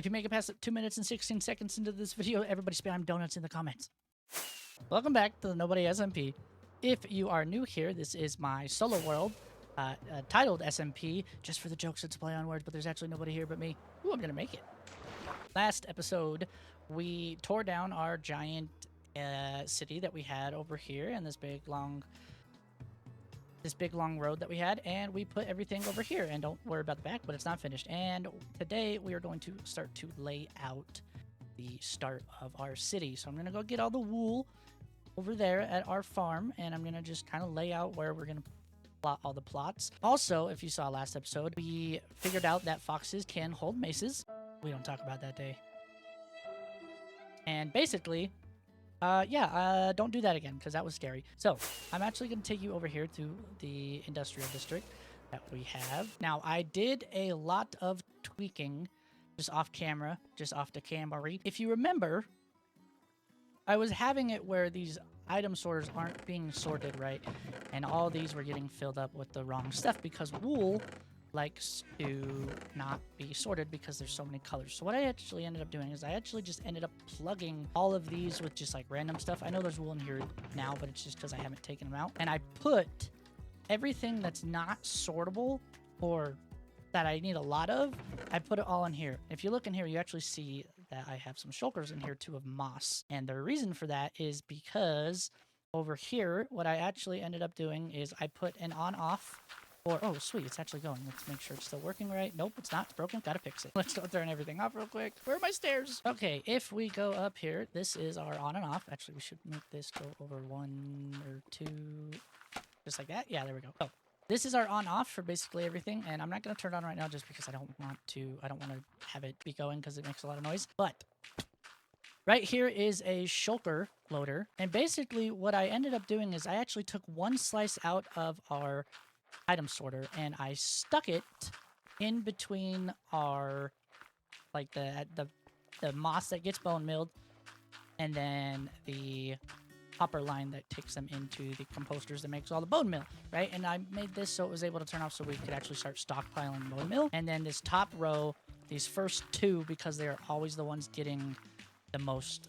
If you make it past 2 minutes and 16 seconds into this video, everybody spam donuts in the comments. Welcome back to the Nobody SMP. If you are new here, this is my solo world, titled SMP, just for the jokes it's play on words, but there's actually nobody here but me. Ooh, I'm gonna make it. Last episode, we tore down our giant city that we had over here, and this big long road that we had, and we put everything over here. And don't worry about the back, but it's not finished. And today we are going to start to lay out the start of our city. So I'm gonna go get all the wool over there at our farm, and I'm gonna just kind of lay out where we're gonna plot all the plots. Also, if you saw last episode, we figured out that foxes can hold maces. We don't talk about that day. And basically, don't do that again, because that was scary. So I'm actually going to take you over here to the industrial district that we have. Now, I did a lot of tweaking just off camera, just off the camera. If you remember, I was having it where these item sorters aren't being sorted right, and all these were getting filled up with the wrong stuff because wool likes to not be sorted because there's so many colors. So what I actually ended up doing is I actually just ended up plugging all of these with just like random stuff. I know there's wool in here now, but it's just because I haven't taken them out. And I put everything that's not sortable or that I need a lot of, I put it all in here. If you look in here, you actually see that I have some shulkers in here too of moss. And the reason for that is because over here, what I actually ended up doing is I put an on-off. Or, oh, sweet, it's actually going. Let's make sure it's still working right. Nope, it's not. It's broken. Gotta fix it. Let's go turn everything off real quick. Where are my stairs? Okay, if we go up here, this is our on and off. Actually, we should make this go over 1 or 2. Just like that. Yeah, there we go. Oh, this is our on-off for basically everything. And I'm not going to turn it on right now just because I don't want to have it be going because it makes a lot of noise. But right here is a shulker loader. And basically what I ended up doing is I actually took one slice out of our item sorter and I stuck it in between our like the moss that gets bone milled and then the hopper line that takes them into the composters that makes all the bone meal, right? And I made this so it was able to turn off so we could actually start stockpiling bone meal. And then this top row, these first two, because they're always the ones getting the most,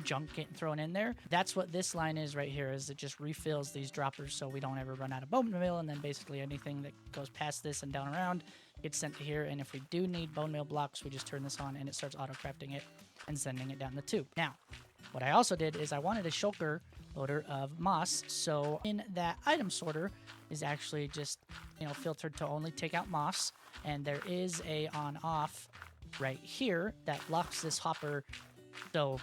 junk getting thrown in there. That's what this line is right here, is it just refills these droppers so we don't ever run out of bone meal, and then basically anything that goes past this and down around gets sent to here. And if we do need bone meal blocks, we just turn this on and it starts auto crafting it and sending it down the tube. Now, what I also did is I wanted a shulker loader of moss, so in that item sorter is actually just, filtered to only take out moss, and there is a on-off right here that locks this hopper so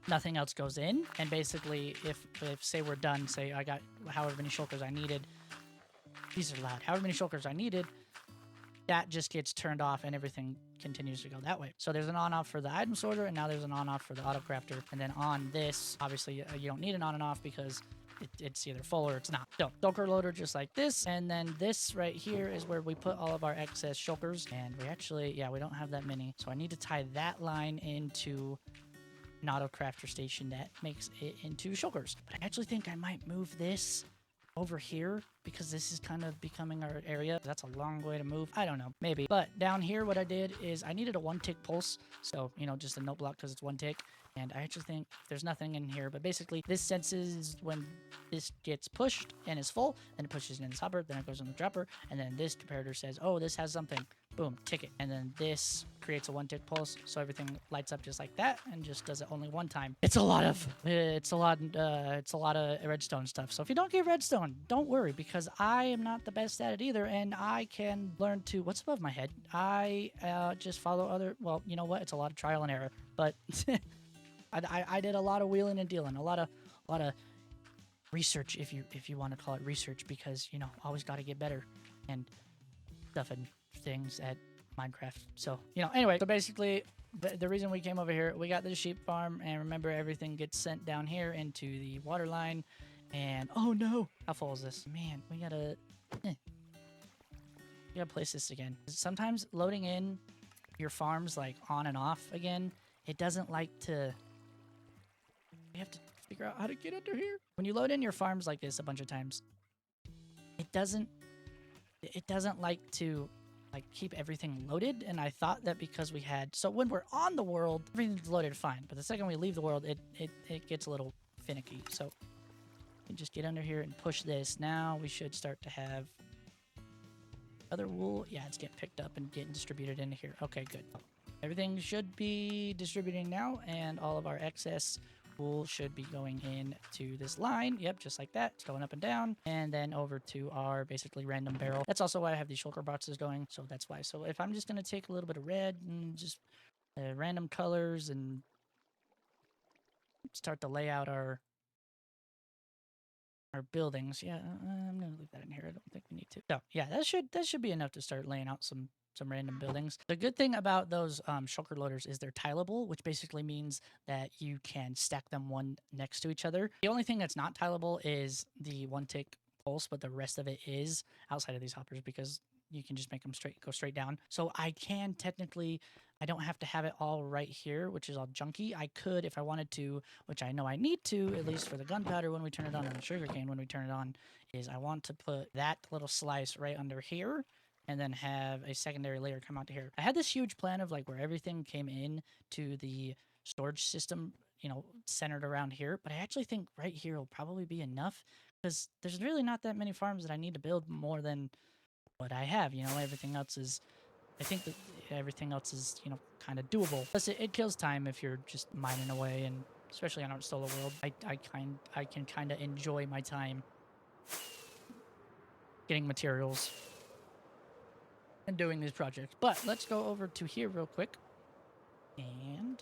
nothing else goes in. And basically if say we're done, say I got however many shulkers I needed, these are loud, however many shulkers I needed, that just gets turned off and everything continues to go that way. So there's an on-off for the item sorter, and now there's an on-off for the auto crafter. And then on this, obviously you don't need an on and off because it's either full or it's not. So shulker loader just like this, and then this right here is where we put all of our excess shulkers. And we actually, we don't have that many, so I need to tie that line into an auto crafter station that makes it into shulkers. But I actually think I might move this over here because this is kind of becoming our area. That's a long way to move. I don't know, maybe. But down here, what I did is I needed a 1-tick pulse. So, just a note block because it's 1 tick. And I actually think there's nothing in here, but basically this senses when this gets pushed and is full, then it pushes in this hopper, then it goes in the dropper, and then this comparator says, oh, this has something. Boom, tick it. And then this creates a 1-tick pulse, so everything lights up just like that and just does it only one time. It's a lot of redstone stuff. So if you don't get redstone, don't worry, because I am not the best at it either, and I can learn to what's above my head. I just follow other. Well, you know what? It's a lot of trial and error, but I did a lot of wheeling and dealing, a lot of research, if you want to call it research, because always got to get better and stuff and things at Minecraft. So anyway, so basically the reason we came over here, we got the sheep farm, and remember everything gets sent down here into the water line. And oh no, how full is this? Man, we gotta place this again. Sometimes loading in your farms like on and off again, it doesn't like to. We have to figure out how to get under here. When you load in your farms like this a bunch of times, it doesn't like to like keep everything loaded, and I thought that because we had, so when we're on the world, everything's loaded fine, but the second we leave the world, it gets a little finicky. So we can just get under here and push this. Now we should start to have other wool. Yeah, it's getting picked up and getting distributed into here. Okay, good. Everything should be distributing now, and all of our excess wool should be going in to this line. Yep, just like that. It's going up and down, and then over to our basically random barrel. That's also why I have these shulker boxes going, so that's why. So if I'm just going to take a little bit of red and just random colors and start to lay out our buildings. Yeah, I'm gonna leave that in here. I don't think we need to. So yeah, that should be enough to start laying out some random buildings. The good thing about those shulker loaders is they're tileable, which basically means that you can stack them one next to each other. The only thing that's not tileable is the one tick pulse, but the rest of it is outside of these hoppers because you can just make them go straight down. So I can technically, I don't have to have it all right here, which is all junky. I could, if I wanted to, which I know I need to, at least for the gunpowder when we turn it on and the sugarcane when we turn it on, is I want to put that little slice right under here and then have a secondary layer come out to here. I had this huge plan of like where everything came in to the storage system, you know, centered around here, but I actually think right here will probably be enough because there's really not that many farms that I need to build more than what I have. You know, everything else is, I think that everything else is, you know, kind of doable. Plus, it kills time if you're just mining away, and especially on our solo world, I can kind of enjoy my time getting materials and doing these projects. But let's go over to here real quick and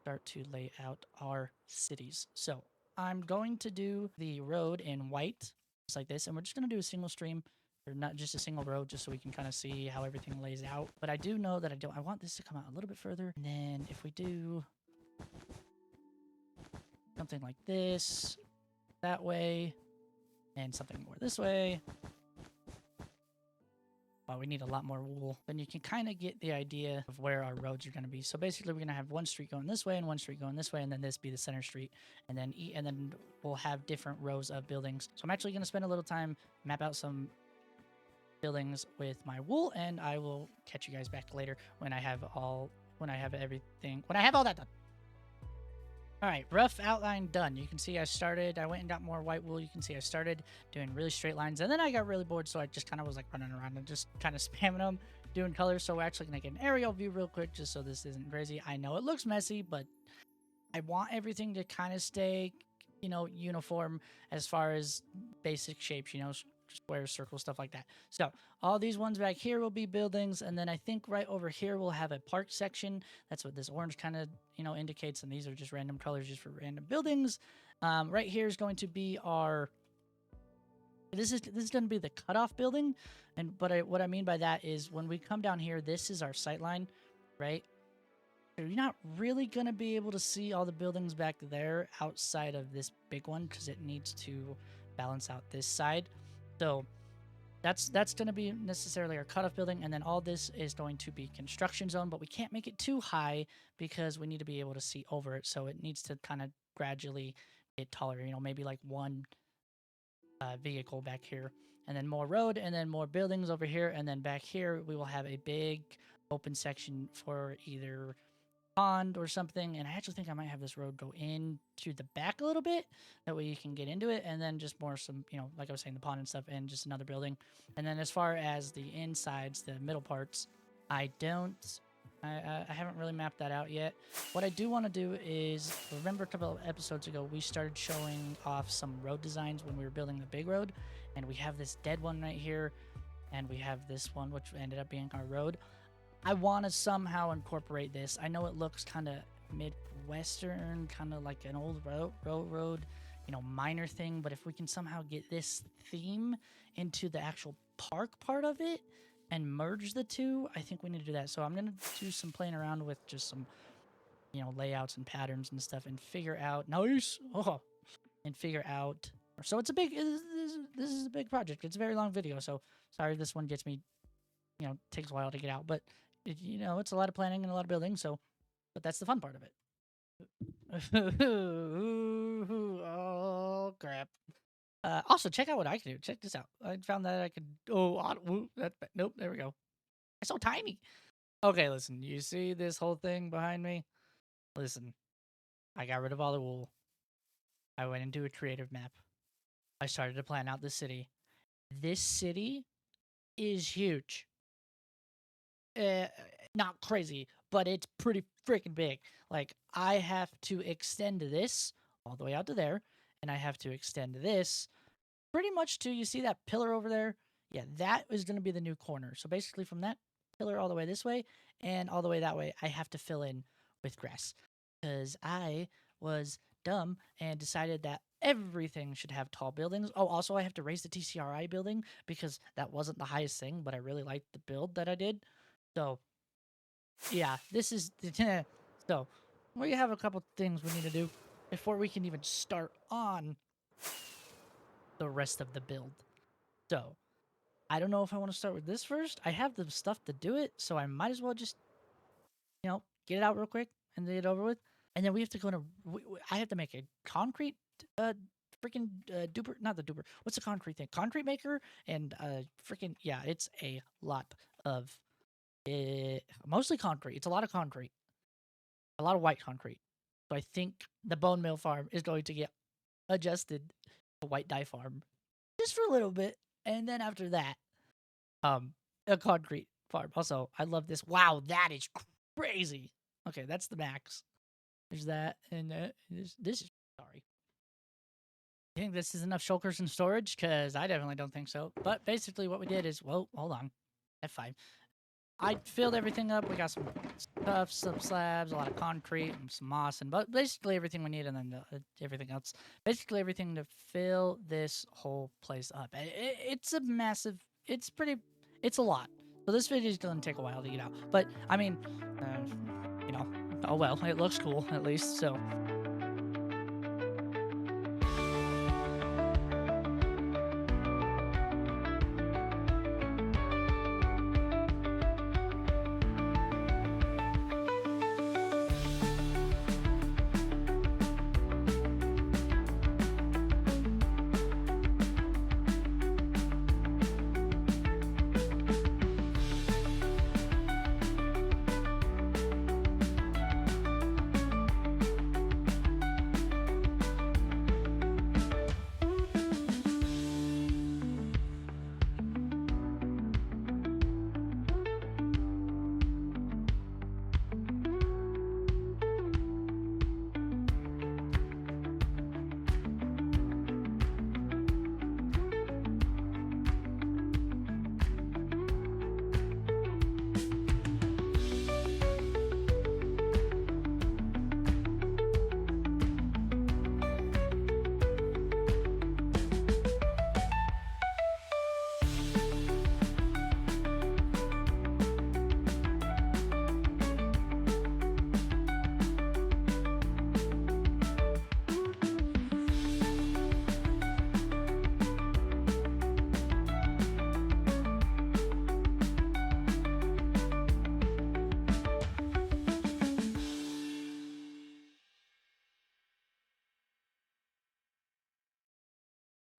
start to lay out our cities. So I'm going to do the road in white, just like this, and we're just going to do a single stream, or not just a single road, just so we can kind of see how everything lays out. But I do know that I want this to come out a little bit further. And then if we do something like this, that way, and something more this way, well, we need a lot more wool. Then you can kind of get the idea of where our roads are going to be. So basically, we're going to have one street going this way and one street going this way, and then this be the center street, and then we'll have different rows of buildings. So I'm actually going to spend a little time map out some buildings with my wool, and I will catch you guys back later when I have all that done. All right, rough outline done. You can see I went and got more white wool. You can see I started doing really straight lines, and then I got really bored, so I just kind of was like running around and just kind of spamming them, doing colors. So we're actually going to get an aerial view real quick just so this isn't crazy. I know it looks messy, but I want everything to kind of stay, you know, uniform as far as basic shapes, you know, squares, circles, stuff like that. So all these ones back here will be buildings, and then I think right over here we'll have a park section. That's what this orange kind of, you know, indicates, and these are just random colors just for random buildings. Right here is going to be our, this is going to be the cutoff building, and what I mean by that is when we come down here, this is our sight line, right? So you're not really going to be able to see all the buildings back there outside of this big one because it needs to balance out this side. So that's going to be necessarily our cutoff building, and then all this is going to be construction zone, but we can't make it too high because we need to be able to see over it. So it needs to kind of gradually get taller, you know, maybe like one vehicle back here, and then more road, and then more buildings over here, and then back here we will have a big open section for either pond or something. And I actually think I might have this road go in to the back a little bit, that way you can get into it, and then just more some, you know, like I was saying, the pond and stuff, and just another building. And then as far as the insides, the middle parts, I haven't really mapped that out yet. What I do want to do is, remember a couple of episodes ago we started showing off some road designs when we were building the big road, and we have this dead one right here, and we have this one which ended up being our road. I want to somehow incorporate this. I know it looks kind of Midwestern, kind of like an old road, you know, minor thing, but if we can somehow get this theme into the actual park part of it and merge the two, I think we need to do that. So I'm going to do some playing around with just some, you know, layouts and patterns and stuff and figure out, so it's a big, this is a big project. It's a very long video, so sorry this one gets me, you know, takes a while to get out, but you know, it's a lot of planning and a lot of building, so, but that's the fun part of it. Oh, crap. Also, check out what I can do. Check this out. I found that I could. Oh, nope. There we go. It's so tiny. Okay, listen. You see this whole thing behind me? Listen, I got rid of all the wool. I went into a creative map. I started to plan out the city. This city is huge. Uh, Not crazy, but it's pretty freaking big. Like, I have to extend this all the way out to there, and I have to extend this pretty much to, you see that pillar over there? Yeah, that is going to be the new corner. So basically, from that pillar all the way this way and all the way that way, I have to fill in with grass because I was dumb and decided that everything should have tall buildings. Oh, also, I have to raise the TCRI building because that wasn't the highest thing, but I really liked the build that I did. So, yeah, this is the. So, we have a couple things we need to do before we can even start on the rest of the build. So, I don't know if I want to start with this first. I have the stuff to do it, so I might as well just, get it out real quick and get it over with. And then we have to go to. I have to make a concrete, freaking duper, not the duper. What's the concrete thing? Concrete maker and freaking yeah. It's a lot of, mostly concrete. It's a lot of concrete, a lot of white concrete. So I think the bone mill farm is going to get adjusted to white dye farm just for a little bit, and then after that, a concrete farm. Also, I love this. Wow, that is crazy. Okay, that's the max. There's that, and this is sorry. I think this is enough shulkers and storage because I definitely don't think so. But basically, what we did is, well, hold on, F5. I filled everything up. We got some stuff, some slabs, a lot of concrete, and some moss, and but basically everything we need, and then everything else. Basically everything to fill this whole place up. It's a massive. It's pretty. It's a lot. So this video is gonna take a while to get out. But I mean, you know, oh well, it looks cool at least. So.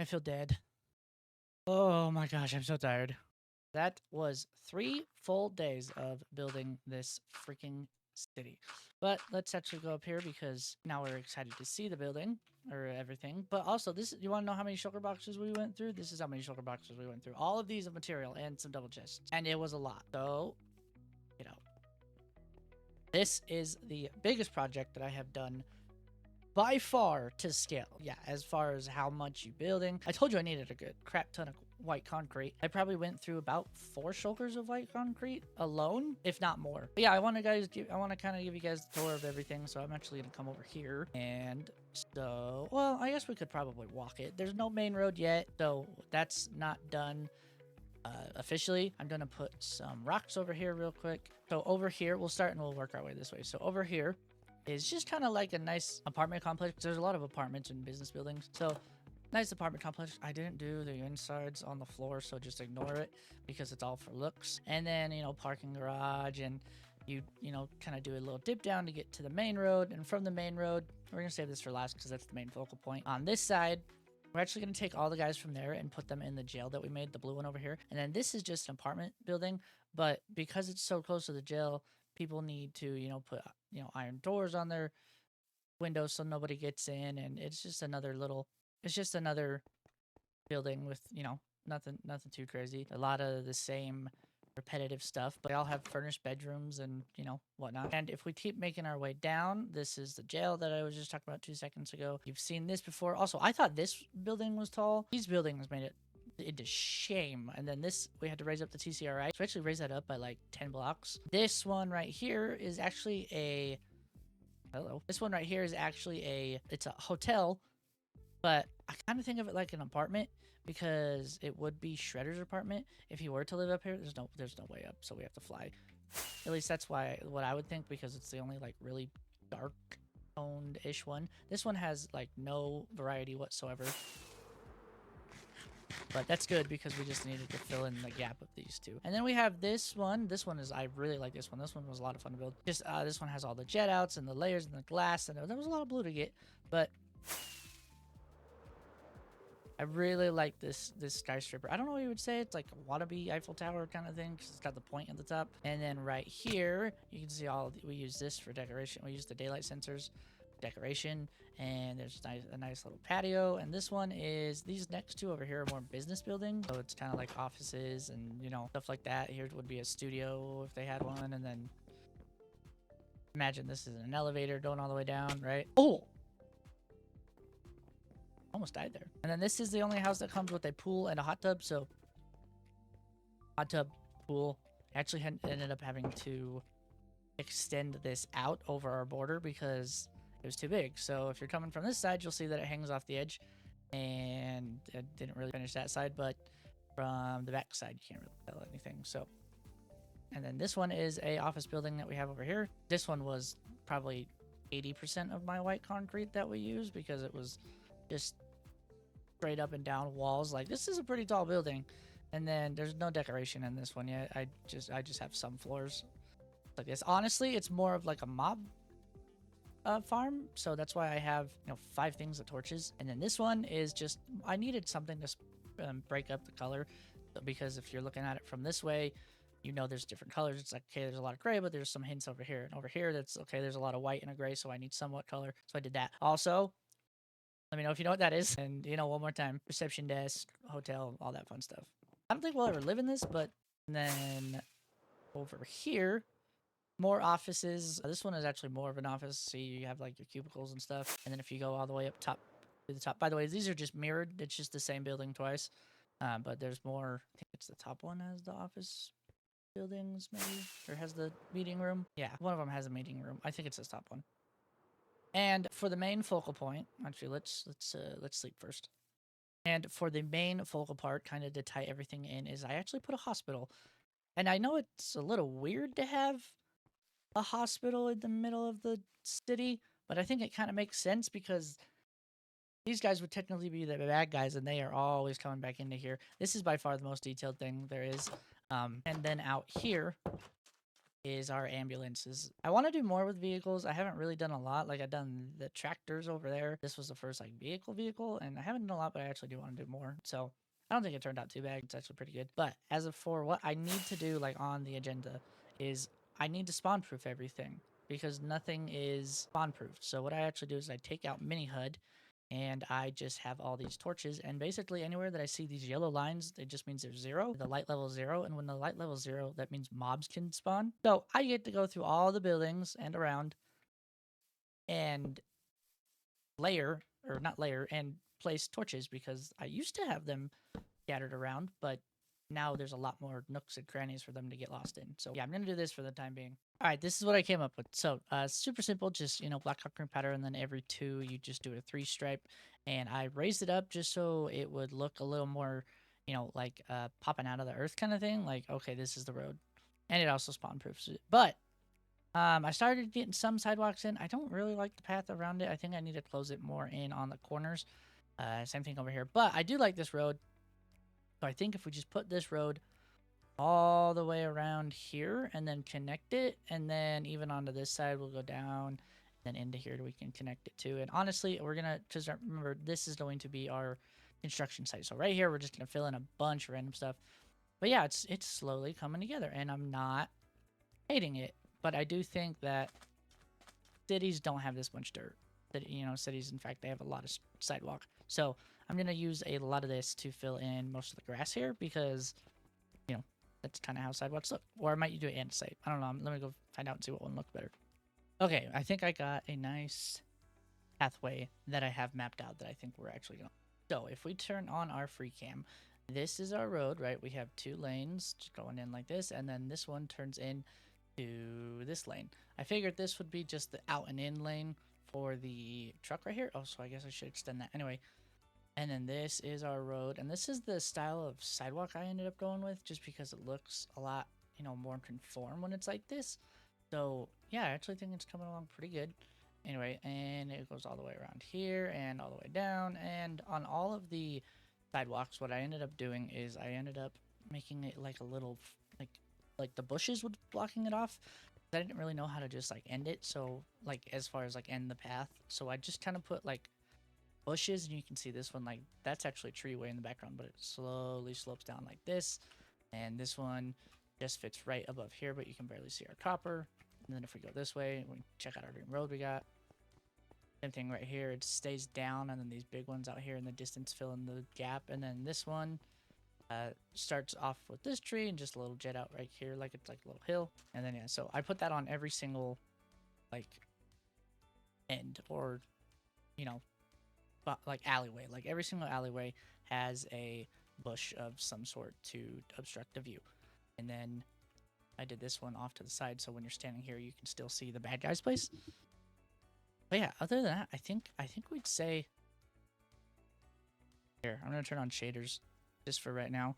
I feel dead. Oh my gosh, I'm so tired. That was 3 full days of building this freaking city. But let's actually go up here because now we're excited to see the building or everything. But also, you want to know how many shulker boxes we went through? This is how many shulker boxes we went through. All of these of material and some double chests. And it was a lot. So, this is the biggest project that I have done by far to scale. Yeah, as far as how much you building. I told you I needed a good crap ton of white concrete. I probably went through about 4 shulkers of white concrete alone, if not more. But yeah, I want to kind of give you guys the tour of everything. So I'm actually gonna come over here, and so, well, I guess we could probably walk it. There's no main road yet, so that's not done officially. I'm gonna put some rocks over here real quick. So over here, we'll start and we'll work our way this way. So over here is just kind of like a nice apartment complex. There's a lot of apartments and business buildings. So nice apartment complex. I didn't do the insides on the floor, so just ignore it because it's all for looks. And then, parking garage, and you kind of do a little dip down to get to the main road. And from the main road, we're going to save this for last because that's the main focal point. On this side, We're actually going to take all the guys from there and put them in the jail that we made, the blue one over here. And then this is just an apartment building, but because it's so close to the jail, people need to, put, iron doors on their windows so nobody gets in. And it's just another building with, nothing too crazy. A lot of the same repetitive stuff, but they all have furnished bedrooms and, whatnot. And if we keep making our way down, this is the jail that I was just talking about 2 seconds ago. You've seen this before. Also, I thought this building was tall. These buildings made it into shame. And then this, we had to raise up the TCRI. So we actually raised that up by like 10 blocks. This one right here is actually This one right here is actually it's a hotel, but I kind of think of it like an apartment because it would be Shredder's apartment if he were to live up here. There's no way up, so we have to fly. At least that's what I would think, because it's the only like really dark toned ish one. This one has like no variety whatsoever, but that's good because we just needed to fill in the gap of these two. And then we have this one. This one is, I really like this one. This one was a lot of fun to build. Just this one has all the jet outs and the layers and the glass, and there was a lot of blue to get, but I really like this skyscraper. I don't know what you would say. It's like a wannabe Eiffel Tower kind of thing because it's got the point at the top. And then right here, you can see we use this for decoration. We use the daylight sensors for decoration. And there's a nice little patio. And this one is, these next two over here are more business buildings. So it's kind of like offices and, stuff like that. Here would be a studio if they had one. And then imagine this is an elevator going all the way down, right? Oh! Almost died there. And then this is the only house that comes with a pool and a hot tub. So hot tub, pool. Actually ended up having to extend this out over our border because it was too big. So if you're coming from this side, you'll see that it hangs off the edge, and I didn't really finish that side, but from the back side, you can't really tell anything. So, and then this one is a office building that we have over here. This one was probably 80% of my white concrete that we used because it was just straight up and down walls. Like, this is a pretty tall building. And then there's no decoration in this one yet. I just have some floors like this. Honestly, it's more of like a mob farm, so that's why I have 5 things of torches. And then this one is just, I needed something to break up the color, because if you're looking at it from this way, there's different colors. It's like, okay, there's a lot of gray, but there's some hints over here, and over here that's okay, there's a lot of white and a gray, so I need somewhat color, so I did that. Also, let me know if you know what that is. And, one more time, reception desk, hotel, all that fun stuff. I don't think we'll ever live in this, but then over here, more offices. This one is actually more of an office. See, you have like your cubicles and stuff. And then if you go all the way up top to the top, by the way, these are just mirrored. It's just the same building twice. But there's more. I think it's the top one has the office buildings, maybe, or has the meeting room. Yeah, one of them has a meeting room. I think it's the top one. And for the main focal point, actually, let's sleep first. And for the main focal part, kind of to tie everything in, is I actually put a hospital. And I know it's a little weird to have a hospital in the middle of the city, but I think it kind of makes sense because these guys would technically be the bad guys, and they are always coming back into here. This is by far the most detailed thing there is. And then out here is our ambulances. I want to do more with vehicles. I haven't really done a lot. Like, I've done the tractors over there. This was the first like vehicle, and I haven't done a lot, but I actually do want to do more. So I don't think it turned out too bad. It's actually pretty good. But as of for what I need to do, like on the agenda, is I need to spawn proof everything because nothing is spawn proofed. So what I actually do is I take out mini HUD, and I just have all these torches, and basically anywhere that I see these yellow lines, it just means there's 0. The light level is 0, and when the light level is 0, that means mobs can spawn. So I get to go through all the buildings and around and and place torches, because I used to have them scattered around, but now there's a lot more nooks and crannies for them to get lost in. So yeah, I'm going to do this for the time being. All right, this is what I came up with. So super simple, just, black hot cream powder, and then every 2, you just do a 3 stripe. And I raised it up just so it would look a little more, like popping out of the earth kind of thing. Like, okay, this is the road. And it also spawn proofs it. But I started getting some sidewalks in. I don't really like the path around it. I think I need to close it more in on the corners. Same thing over here. But I do like this road. So I think if we just put this road all the way around here and then connect it, and then even onto this side, we'll go down and into here we can connect it too. And honestly, we're gonna, because remember, this is going to be our construction site. So right here, we're just gonna fill in a bunch of random stuff. But yeah, it's slowly coming together, and I'm not hating it. But I do think that cities don't have this much dirt. That cities, in fact, they have a lot of sidewalk. So I'm gonna use a lot of this to fill in most of the grass here because that's kind of how sidewalks look. Or I might do it andesite. I don't know. Let me go find out and see what one looks better. Okay, I think I got a nice pathway that I have mapped out that I think we're actually going to. So if we turn on our free cam, this is our road, right? We have 2 lanes just going in like this, and then this one turns in to this lane. I figured this would be just the out and in lane for the truck right here. Oh, so I guess I should extend that. Anyway, and then this is our road, and this is the style of sidewalk I ended up going with just because it looks a lot, more conform when it's like this. So yeah, I actually think it's coming along pretty good. Anyway, and it goes all the way around here and all the way down. And on all of the sidewalks, what I ended up doing is I ended up making it like a little, like the bushes would blocking it off. I didn't really know how to just like end it. So like as far as like end the path. So I just kind of put like bushes, and you can see this one, like that's actually a tree way in the background, but it slowly slopes down like this. And this one just fits right above here, but you can barely see our copper. And then if we go this way, we check out our green road we got. Same thing right here, it stays down, and then these big ones out here in the distance fill in the gap. And then this one starts off with this tree and just a little jet out right here, like it's like a little hill. And then yeah, so I put that on every single like end, or like alleyway. Like every single alleyway has a bush of some sort to obstruct the view. And then I did this one off to the side, so when you're standing here, you can still see the bad guy's place. But yeah, other than that, I think we'd say here. I'm gonna turn on shaders just for right now.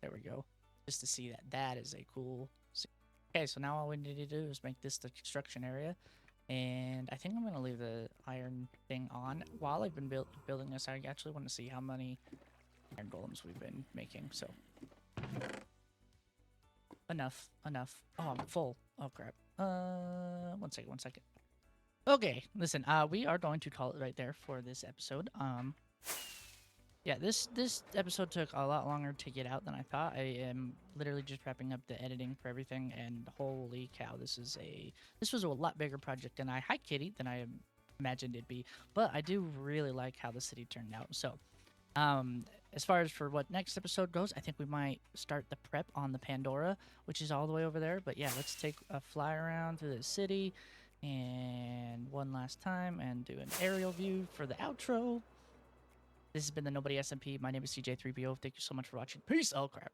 There we go, just to see that is a cool. Okay, so now all we need to do is make this the construction area, and I think I'm gonna leave the iron thing on while I've been building this. I actually want to see how many iron golems we've been making. So. Enough. Oh, I'm full. Oh, crap. One second. Okay, listen, we are going to call it right there for this episode. Yeah, this episode took a lot longer to get out than I thought. I am literally just wrapping up the editing for everything, and holy cow, this was a lot bigger project than hi Kitty, than I imagined it'd be. But I do really like how the city turned out. So, as far as for what next episode goes, I think we might start the prep on the Pandora, which is all the way over there. But yeah, let's take a fly around through the city and one last time and do an aerial view for the outro. This has been the Nobody SMP. My name is CJ3BO. Thank you so much for watching. Peace. Oh, crap.